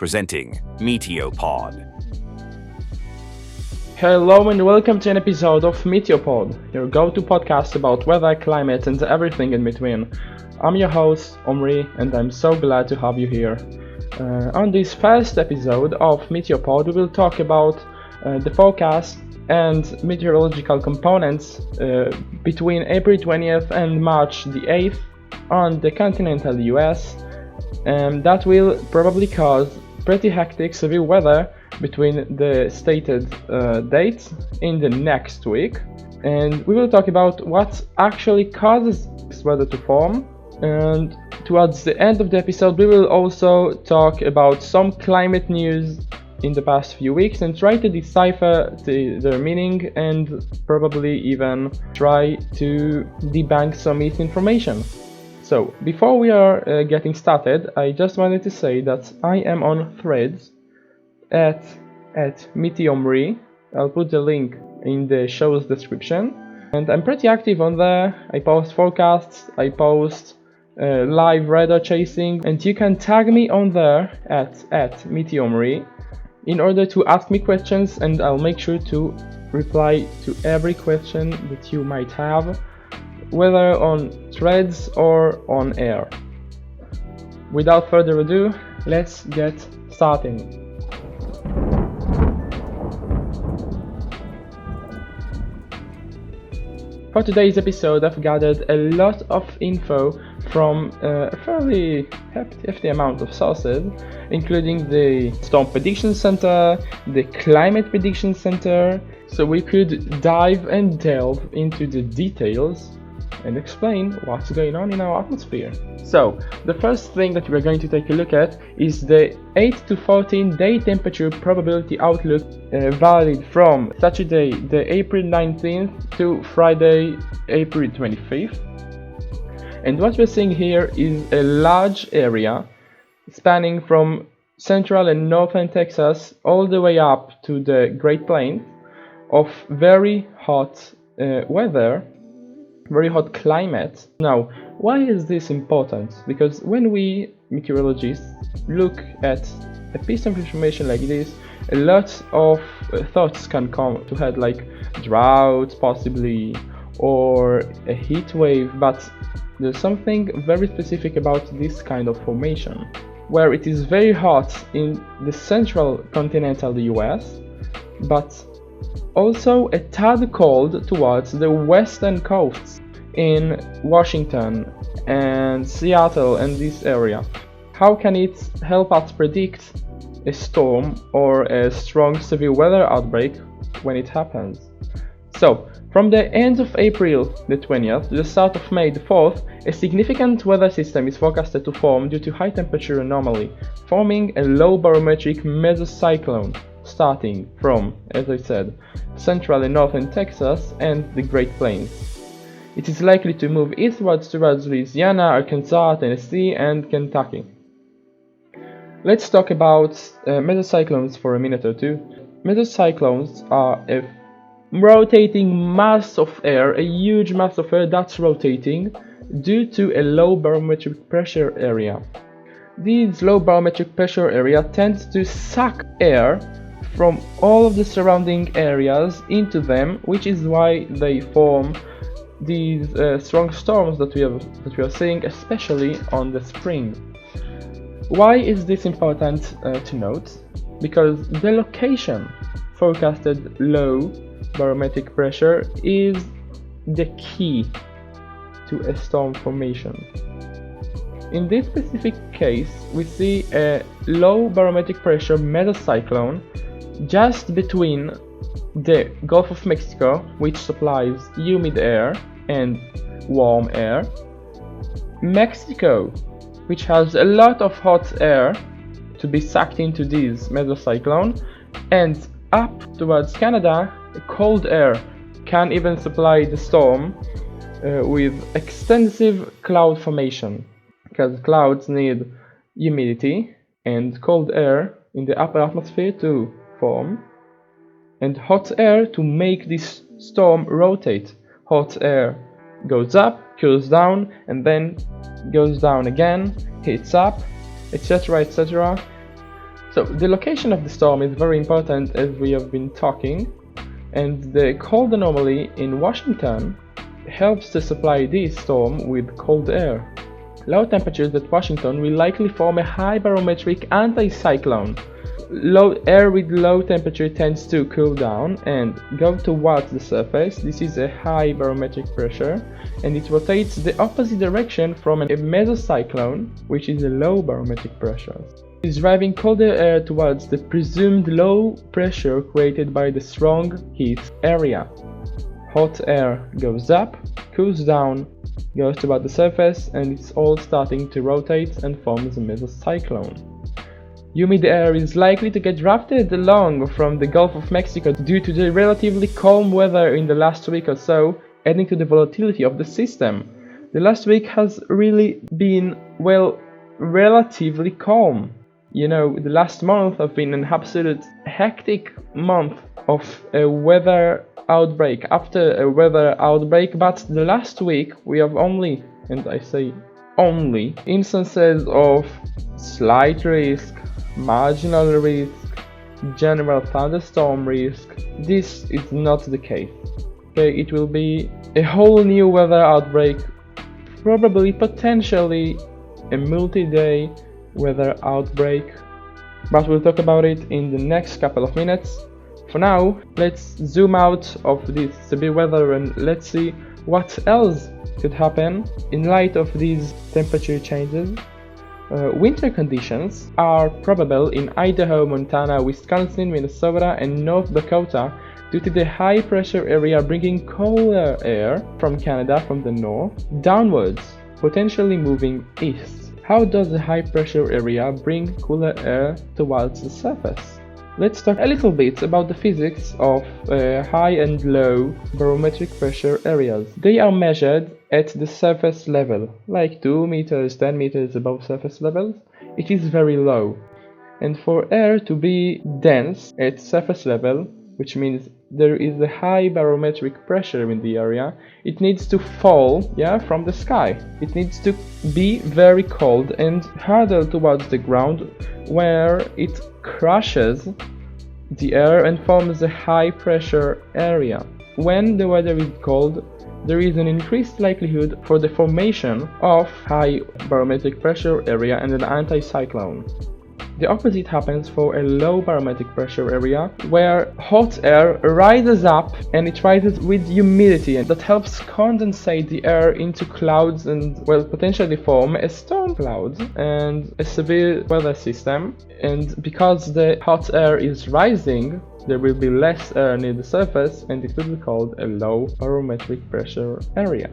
presenting Meteopod. Hello and welcome to an episode of Meteopod, your go-to podcast about weather, climate and everything in between. I'm your host, Omri, and I'm so glad to have you here. On this first episode of Meteopod, we will talk about the forecast and meteorological components between April 20th and March the 8th on the continental US. That will probably cause pretty hectic severe weather between the stated dates in the next week. And we will talk about what actually causes this weather to form. And towards the end of the episode, we will also talk about some climate news in the past few weeks and try to decipher their meaning and probably even try to debunk some misinformation. So, before we are getting started, I just wanted to say that I am on Threads at Meteomri. I'll put the link in the show's description. And I'm pretty active on there. I post forecasts, I post live radar chasing, and you can tag me on there at Meteomri in order to ask me questions, and I'll make sure to reply to every question that you might have, whether on Threads or on air. Without further ado, let's get starting. For today's episode, I've gathered a lot of info from a fairly hefty amount of sources, including the Storm Prediction Center, the Climate Prediction Center, so we could dive and delve into the details and explain what's going on in our atmosphere. So, the first thing that we're going to take a look at is the 8 to 14 day temperature probability outlook valid from Saturday, the April 19th to Friday, April 25th. And what we're seeing here is a large area spanning from central and northern Texas all the way up to the Great Plains of very hot weather, very hot climate. Now, why is this important? Because when we meteorologists look at a piece of information like this, a lot of thoughts can come to head, like drought possibly, or a heat wave, but there's something very specific about this kind of formation, where it is very hot in the central continental US, but also a tad cold towards the western coasts in Washington and Seattle and this area. How can it help us predict a storm or a strong severe weather outbreak when it happens? So, from the end of April the 20th to the start of May the 4th, a significant weather system is forecasted to form due to high temperature anomaly, forming a low barometric mesocyclone starting from, as I said, central and northern Texas and the Great Plains. It is likely to move eastwards towards Louisiana, Arkansas, Tennessee, and Kentucky. Let's talk about mesocyclones for a minute or two. Mesocyclones are a rotating mass of air, a huge mass of air that's rotating due to a low barometric pressure area. These low barometric pressure area tends to suck air from all of the surrounding areas into them, which is why they form these strong storms that we are seeing, especially on the spring. Why is this important to note? Because the location forecasted low barometric pressure is the key to a storm formation. In this specific case, we see a low barometric pressure mesocyclone just between the Gulf of Mexico, which supplies humid air and warm air, Mexico, which has a lot of hot air to be sucked into this mesocyclone, and up towards Canada, cold air can even supply the storm with extensive cloud formation, because clouds need humidity and cold air in the upper atmosphere to form, and hot air to make this storm rotate. Hot air goes up, cools down, and then goes down again, heats up, etc., etc. So the location of the storm is very important, as we have been talking, and the cold anomaly in Washington helps to supply this storm with cold air. Low temperatures at Washington will likely form a high barometric anticyclone. Low air with low temperature tends to cool down and go towards the surface. This is a high barometric pressure, and it rotates the opposite direction from a mesocyclone, which is a low barometric pressure. It is driving colder air towards the presumed low pressure created by the strong heat area. Hot air goes up, cools down, goes toward the surface, and it's all starting to rotate and forms a mesocyclone. Humid air is likely to get drafted along from the Gulf of Mexico due to the relatively calm weather in the last week or so, adding to the volatility of the system. The last week has really been, well, relatively calm. You know, the last month has been an absolute hectic month of a weather outbreak after a weather outbreak, but the last week we have only, and I say only, instances of slight risk, marginal risk, general thunderstorm risk. This is not the case. Okay, it will be a whole new weather outbreak, probably potentially a multi-day weather outbreak, but we'll talk about it in the next couple of minutes. For now, let's zoom out of this severe weather and let's see what else could happen in light of these temperature changes. Winter conditions are probable in Idaho, Montana, Wisconsin, Minnesota, and North Dakota due to the high pressure area bringing colder air from Canada from the north downwards, potentially moving east. How does the high pressure area bring cooler air towards the surface? Let's talk a little bit about the physics of high and low barometric pressure areas. They are measured at the surface level, like 2 meters, 10 meters above surface level. It is very low. And for air to be dense at surface level, which means there is a high barometric pressure in the area, it needs to fall, from the sky. It needs to be very cold and harder towards the ground, where it crushes the air and forms a high pressure area. When the weather is cold, there is an increased likelihood for the formation of high barometric pressure area and an anticyclone. The opposite happens for a low barometric pressure area, where hot air rises up and it rises with humidity, and that helps condensate the air into clouds and, well, potentially form a storm cloud and a severe weather system. And because the hot air is rising, there will be less air near the surface, and it will be called a low barometric pressure area.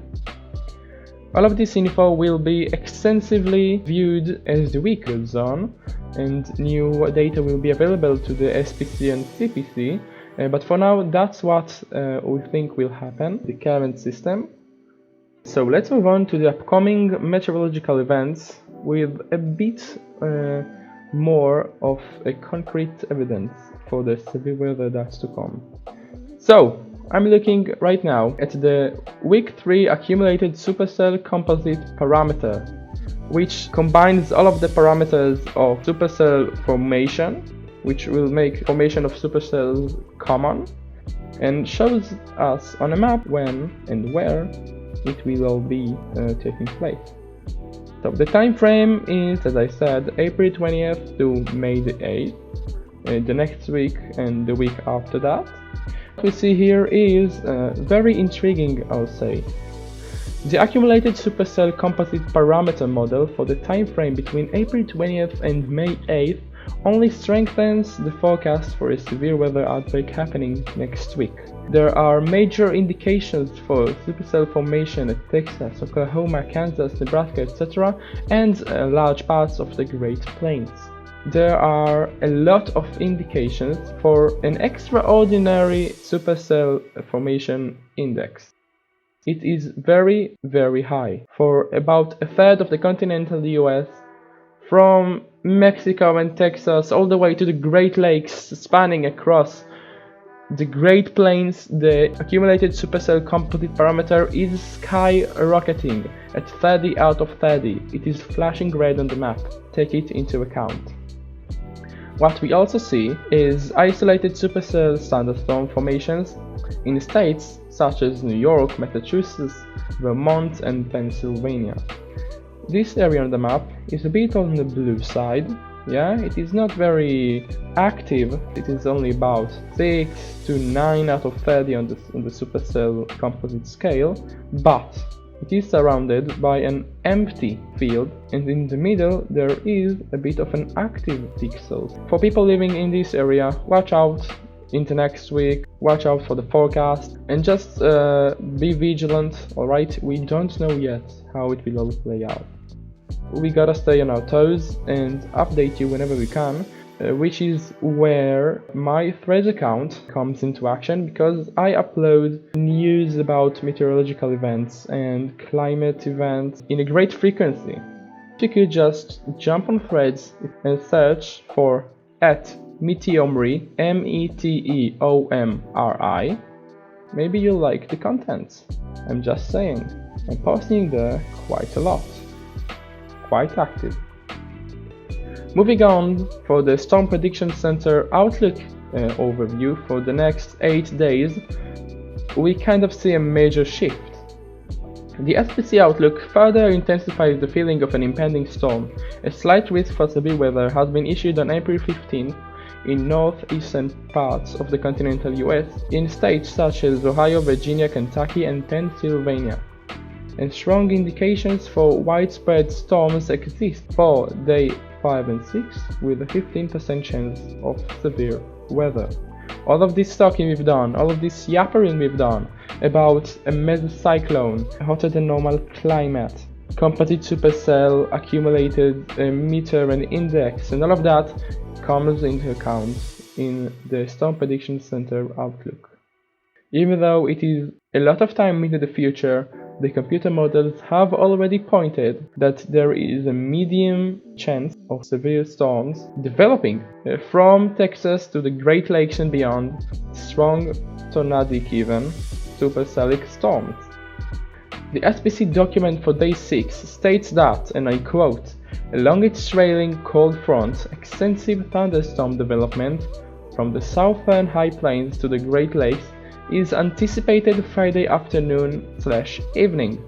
All of this info will be extensively viewed as the week goes on, and new data will be available to the SPC and CPC, but for now that's what we think will happen, the current system. So let's move on to the upcoming meteorological events with a bit more of a concrete evidence for the severe weather that's to come. So I'm looking right now at the week 3 accumulated supercell composite parameter, which combines all of the parameters of supercell formation, which will make formation of supercells common, and shows us on a map when and where it will all be taking place. So the time frame is, as I said, April 20th to May the 8th, the next week and the week after that. What we see here is very intriguing, I'll say. The accumulated supercell composite parameter model for the time frame between April 20th and May 8th only strengthens the forecast for a severe weather outbreak happening next week. There are major indications for supercell formation at Texas, Oklahoma, Kansas, Nebraska, etc., and large parts of the Great Plains. There are a lot of indications for an extraordinary supercell formation index. It is very, very high, for about a third of the continental US, from Mexico and Texas all the way to the Great Lakes, spanning across the Great Plains. The accumulated supercell composite parameter is skyrocketing at 30 out of 30. It is flashing red on the map. Take it into account. What we also see is isolated supercell thunderstorm formations in states such as New York, Massachusetts, Vermont, and Pennsylvania. This area on the map is a bit on the blue side. Yeah, it is not very active, it is only about 6 to 9 out of 30 on the supercell composite scale, but it is surrounded by an empty field, and in the middle there is a bit of an active pixel. For people living in this area, watch out into next week, watch out for the forecast, and just be vigilant, alright? We don't know yet how it will all play out. We gotta stay on our toes and update you whenever we can, which is where my Threads account comes into action, because I upload news about meteorological events and climate events in a great frequency. You could just jump on Threads and search for @Meteomri, Meteomri. Maybe you'll like the content. I'm just saying. I'm posting there quite a lot. Quite active. Moving on, for the Storm Prediction Center Outlook overview for the next 8 days, we kind of see a major shift. The SPC Outlook further intensifies the feeling of an impending storm. A slight risk for severe weather has been issued on April 15th in northeastern parts of the continental US, in states such as Ohio, Virginia, Kentucky, and Pennsylvania. And strong indications for widespread storms exist for day 5 and 6, with a 15% chance of severe weather. All of this talking we've done, all of this yappering we've done about a mesocyclone, hotter than normal climate, composite supercell, accumulated meter and index, and all of that comes into account in the Storm Prediction Center Outlook. Even though it is a lot of time into the future, the computer models have already pointed that there is a medium chance of severe storms developing from Texas to the Great Lakes and beyond, strong tornadic even, supercellic storms. The SPC document for day 6 states that, and I quote, "Along its trailing cold front, extensive thunderstorm development from the southern high plains to the Great Lakes is anticipated Friday afternoon/evening.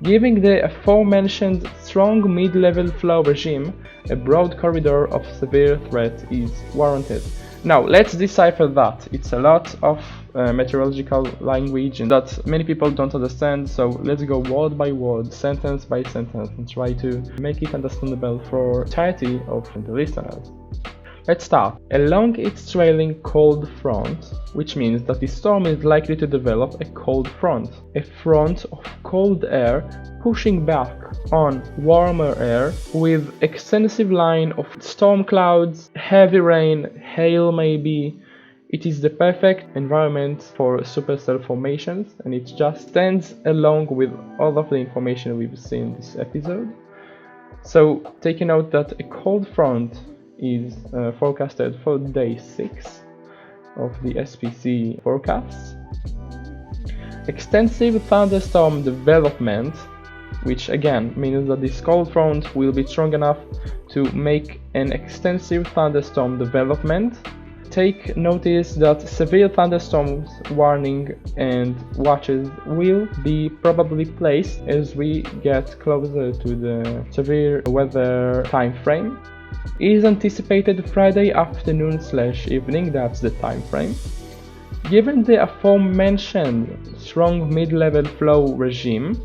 Giving the aforementioned strong mid-level flow regime, a broad corridor of severe threat is warranted." Now, let's decipher that. It's a lot of meteorological language and that many people don't understand, so let's go word by word, sentence by sentence, and try to make it understandable for entirety of the listeners. Let's start. Along its trailing cold front, which means that the storm is likely to develop a cold front, a front of cold air pushing back on warmer air with extensive line of storm clouds, heavy rain, hail maybe. It is the perfect environment for supercell formations, and it just stands along with all of the information we've seen in this episode. So take a note that a cold front is forecasted for day 6 of the SPC forecasts. Extensive thunderstorm development, which again means that this cold front will be strong enough to make an extensive thunderstorm development. Take notice that severe thunderstorms warning and watches will be probably placed as we get closer to the severe weather time frame. Is anticipated Friday afternoon/evening, that's the time frame. Given the aforementioned strong mid-level flow regime,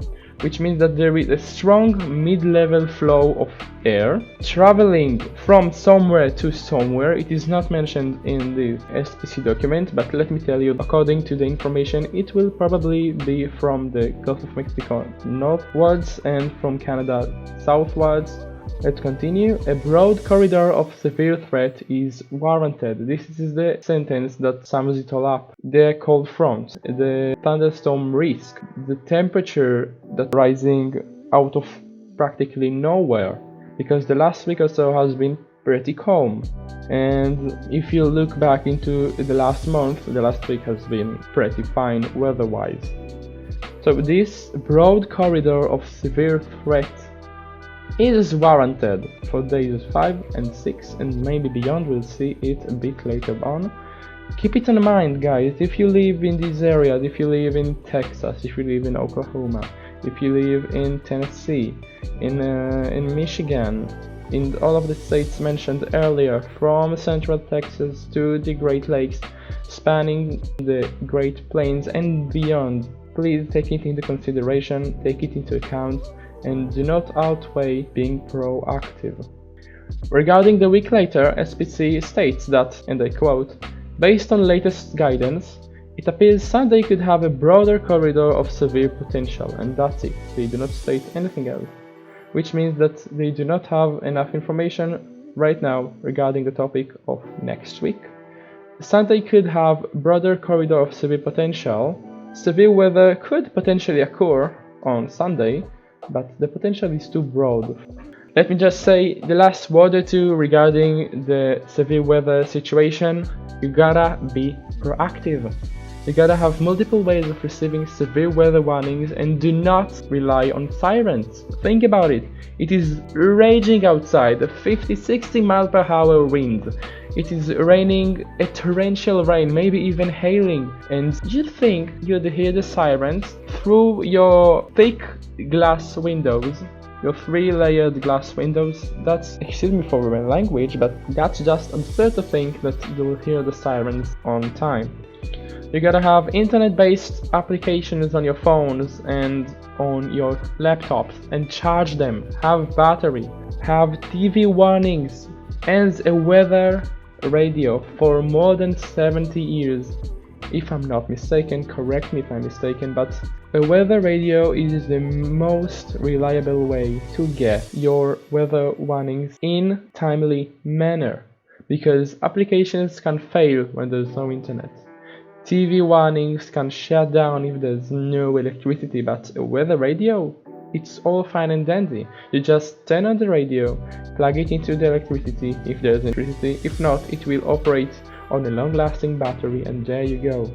which means that there is a strong mid-level flow of air traveling from somewhere to somewhere. It is not mentioned in the SPC document, but let me tell you, according to the information, it will probably be from the Gulf of Mexico northwards and from Canada southwards. Let's continue. A broad corridor of severe threat is warranted. This is the sentence that sums it all up. The cold front, the thunderstorm risk, the temperature that's rising out of practically nowhere, because the last week or so has been pretty calm. And if you look back into the last month, the last week has been pretty fine weather-wise. So this broad corridor of severe threat is warranted for days 5 and 6 and maybe beyond. We'll see it a bit later on. Keep it in mind, guys, if you live in these areas, if you live in Texas, if you live in Oklahoma, if you live in Tennessee, in Michigan, in all of the states mentioned earlier, from Central Texas to the Great Lakes, spanning the Great Plains and beyond, please take it into consideration, take it into account, and do not outweigh being proactive. Regarding the week later, SPC states that, and I quote, "Based on latest guidance, it appears Sunday could have a broader corridor of severe potential," and that's it. They do not state anything else, which means that they do not have enough information right now regarding the topic of next week. Sunday could have broader corridor of severe potential. Severe weather could potentially occur on Sunday, but the potential is too broad. Let me just say the last word or two regarding the severe weather situation. You gotta be proactive. You gotta have multiple ways of receiving severe weather warnings and do not rely on sirens. Think about it. It is raging outside, a 50-60 mile per hour wind. It is raining, a torrential rain, maybe even hailing, and you think you'd hear the sirens through your thick glass windows, your 3-layered glass windows. That's, excuse me for my language, but that's just absurd to think that you'll hear the sirens on time. You gotta have internet-based applications on your phones and on your laptops and charge them, have battery, have TV warnings, and a weather radio for more than 70 years. If I'm not mistaken, correct me if I'm mistaken, but a weather radio is the most reliable way to get your weather warnings in timely manner, because applications can fail when there's no internet. TV warnings can shut down if there's no electricity, but a weather radio? It's all fine and dandy. You just turn on the radio, plug it into the electricity if there's electricity, if not, it will operate on a long-lasting battery, and there you go.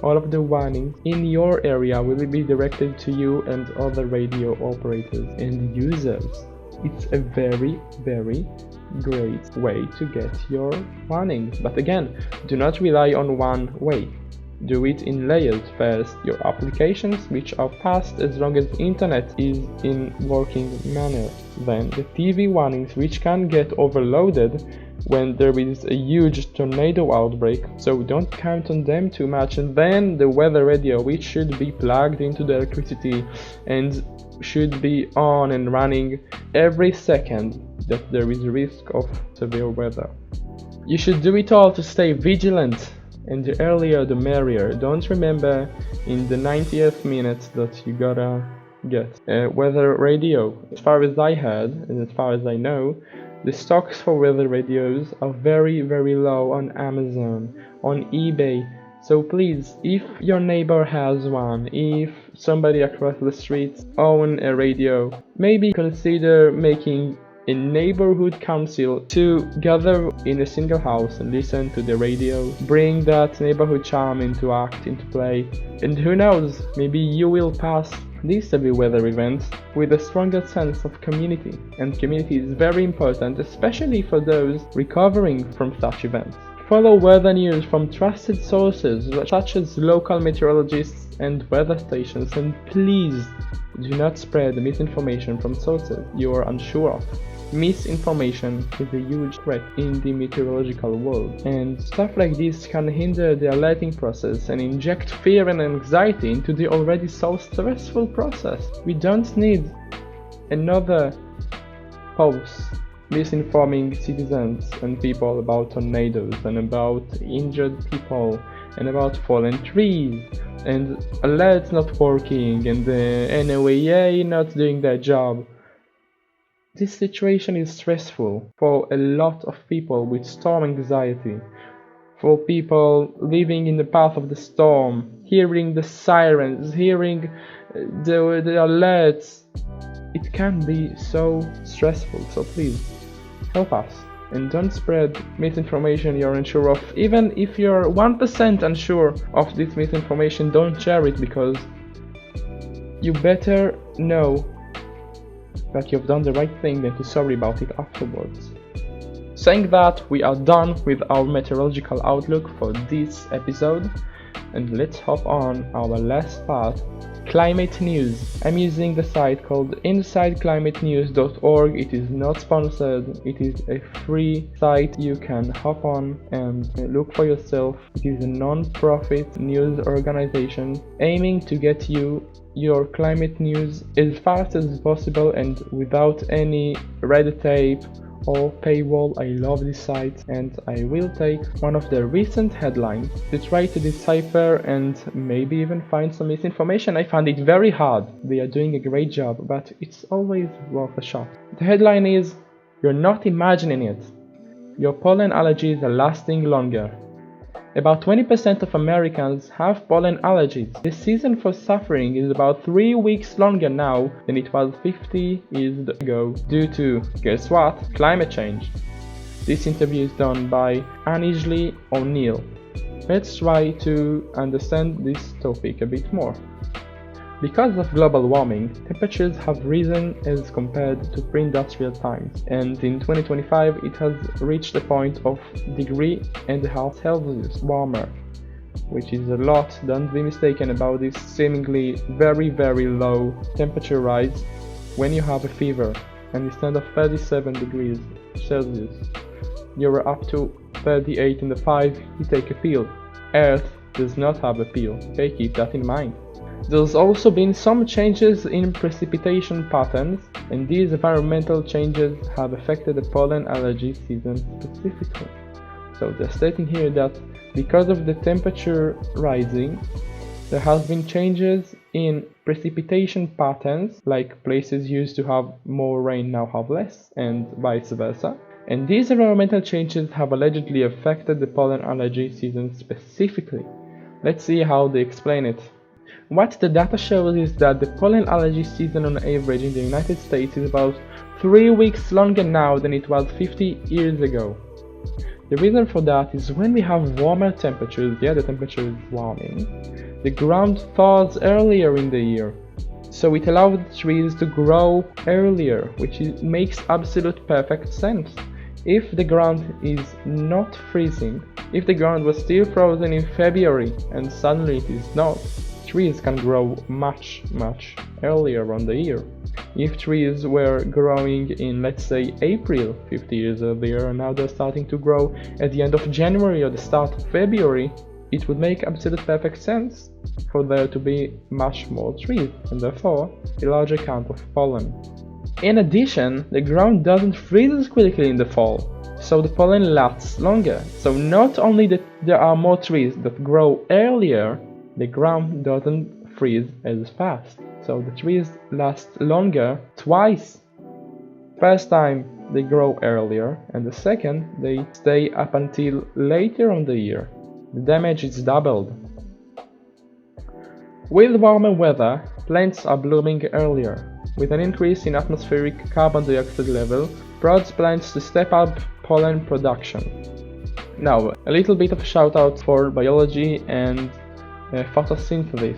All of the warnings in your area will be directed to you and other radio operators and users. It's a very, very great way to get your warnings. But again, do not rely on one way. Do it in layers. First, your applications, which are fast as long as internet is in working manner. Then the TV warnings, which can get overloaded when there is a huge tornado outbreak, so don't count on them too much. And then the weather radio, which should be plugged into the electricity and should be on and running every second that there is a risk of severe weather. You should do it all to stay vigilant, and the earlier the merrier. Don't remember in the 90th minute that you gotta get a weather radio. As far as I heard, and as far as I know, the stocks for weather radios are very, very low on Amazon, on eBay. So please, if your neighbor has one, if somebody across the street owns a radio, maybe consider making a neighborhood council to gather in a single house and listen to the radio, bring that neighborhood charm into play, and who knows, maybe you will pass this severe weather event with a stronger sense of community, and community is very important, especially for those recovering from such events. Follow weather news from trusted sources such as local meteorologists and weather stations, and please do not spread misinformation from sources you are unsure of. Misinformation is a huge threat in the meteorological world, and stuff like this can hinder the alerting process and inject fear and anxiety into the already so stressful process. We don't need another post misinforming citizens and people about tornadoes and about injured people and about fallen trees and alerts not working and the NOAA not doing their job. This situation is stressful for a lot of people with storm anxiety, for people living in the path of the storm, hearing the sirens, hearing the alerts. It can be so stressful, so please help us and don't spread misinformation you're unsure of. Even if you're 1% unsure of this misinformation, don't share it, because you better know that you've done the right thing than to sorry about it afterwards. Saying that, we are done with our meteorological outlook for this episode, and let's hop on our last part, climate news. I'm using the site called insideclimatenews.org. It is not sponsored, it is a free site you can hop on and look for yourself. It is a non-profit news organization aiming to get you your climate news as fast as possible and without any red tape or paywall. I love this site, and I will take one of the recent headlines to try to decipher and maybe even find some misinformation. I found it very hard. They are doing a great job, but it's always worth a shot. The headline is, "You're not imagining it. Your pollen allergies are lasting longer." About 20% of Americans have pollen allergies. The season for suffering is about 3 weeks longer now than it was 50 years ago due to, guess what, climate change. This interview is done by Anijli O'Neill. Let's try to understand this topic a bit more. Because of global warming, temperatures have risen as compared to pre-industrial times, and in 2025 it has reached a point of 1.5 degrees Celsius warmer, which is a lot. Don't be mistaken about this seemingly very low temperature rise when you have a fever, and instead of 37 degrees Celsius, you're up to 38.5. You take a pill. Earth does not have a pill, okay? Keep that in mind. There's also been some changes in precipitation patterns, and these environmental changes have affected the pollen allergy season specifically. So they're stating here that because of the temperature rising, there have been changes in precipitation patterns, like places used to have more rain now have less, and vice versa. And these environmental changes have allegedly affected the pollen allergy season specifically. Let's see how they explain it. What the data shows is that the pollen allergy season on average in the United States is about 3 weeks longer now than it was 50 years ago. The reason for that is when we have warmer temperatures, the temperature is warming, the ground thaws earlier in the year. So it allows the trees to grow earlier, which makes absolute perfect sense. If the ground is not freezing, if the ground was still frozen in February and suddenly it is not, trees can grow much earlier on the year. If trees were growing in, let's say, April 50 years earlier, and now they're starting to grow at the end of January or the start of February, it would make absolute perfect sense for there to be much more trees, and therefore a larger count of pollen. In addition, the ground doesn't freeze as quickly in the fall, so the pollen lasts longer. So not only that there are more trees that grow earlier, the ground doesn't freeze as fast, so the trees last longer twice. First time they grow earlier, and the second they stay up until later on the year. The damage is doubled. With warmer weather, plants are blooming earlier. With an increase in atmospheric carbon dioxide level, prods plants to step up pollen production. Now, a little bit of a shout out for biology and photosynthesis.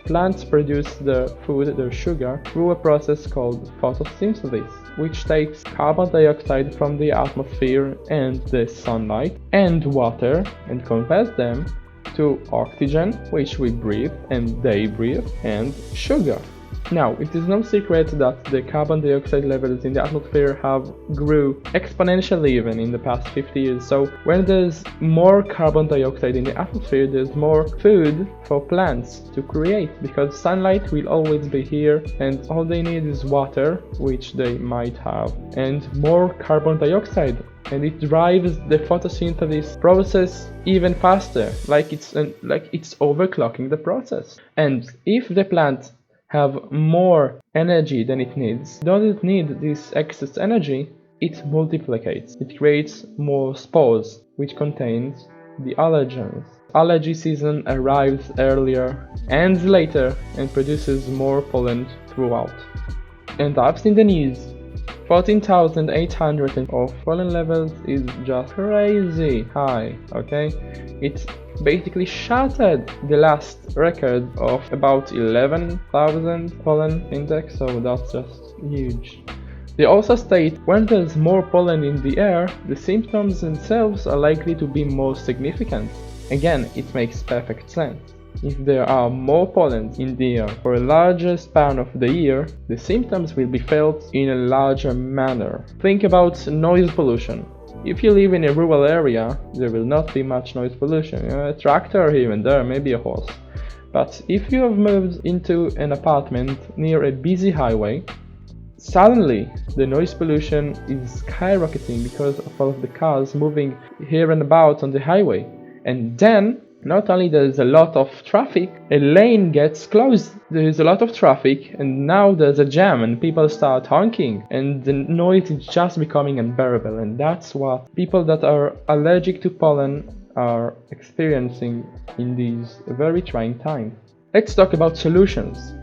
Plants produce their food, their sugar, through a process called photosynthesis, which takes carbon dioxide from the atmosphere and the sunlight and water and converts them to oxygen, which we breathe and they breathe, and sugar. Now, it is no secret that the carbon dioxide levels in the atmosphere have grew exponentially even in the past 50 years. So when there's more carbon dioxide in the atmosphere, there's more food for plants to create, because sunlight will always be here and all they need is water, which they might have, and more carbon dioxide. And it drives the photosynthesis process even faster, like it's overclocking the process. And if the plant have more energy than it needs, doesn't need this excess energy, it multiplicates. It creates more spores, which contains the allergens. Allergy season arrives earlier, ends later, and produces more pollen throughout. And I've seen the news. 14,800 of pollen levels is just crazy high, okay? It's basically shattered the last record of about 11,000 pollen index, so that's just huge. They also state when there's more pollen in the air, the symptoms themselves are likely to be more significant. Again, it makes perfect sense. If there are more pollen in the air for a larger span of the year, the symptoms will be felt in a larger manner. Think about noise pollution. If you live in a rural area, there will not be much noise pollution. A tractor here and there, maybe a horse. But if you have moved into an apartment near a busy highway, suddenly the noise pollution is skyrocketing because of all of the cars moving here and about on the highway. And then, not only there's a lot of traffic, a lane gets closed. There is a lot of traffic and now there's a jam and people start honking and the noise is just becoming unbearable, and that's what people that are allergic to pollen are experiencing in these very trying times. Let's talk about solutions.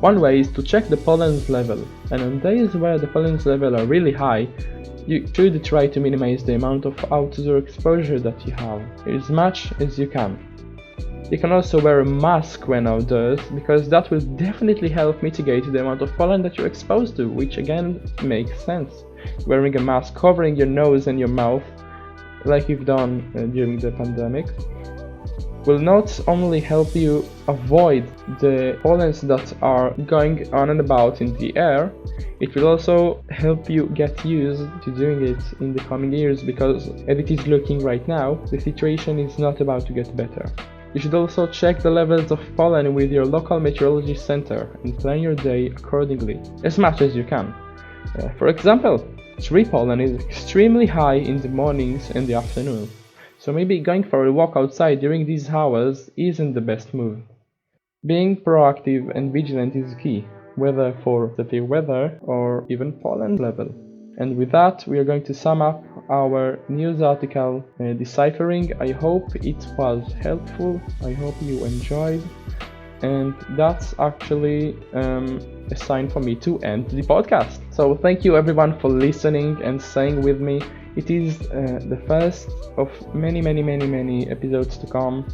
One way is to check the pollen's level, and on days where the pollen's level are really high, you should try to minimize the amount of outdoor exposure that you have as much as you can. You can also wear a mask when outdoors, because that will definitely help mitigate the amount of pollen that you're exposed to, which again makes sense. Wearing a mask covering your nose and your mouth, like you've done during the pandemic, will not only help you avoid the pollens that are going on and about in the air, it will also help you get used to doing it in the coming years, because as it is looking right now, the situation is not about to get better. You should also check the levels of pollen with your local meteorology center and plan your day accordingly, as much as you can. For example, tree pollen is extremely high in the mornings and the afternoon, so maybe going for a walk outside during these hours isn't the best move. Being proactive and vigilant is key, whether for severe weather or even pollen level. And with that, we are going to sum up our news article deciphering. I hope it was helpful, I hope you enjoyed, and that's actually a sign for me to end the podcast. So thank you everyone for listening and staying with me. It is the first of many episodes to come,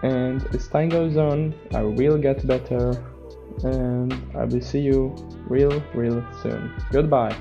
and as time goes on, I will get better, and I will see you real soon. Goodbye.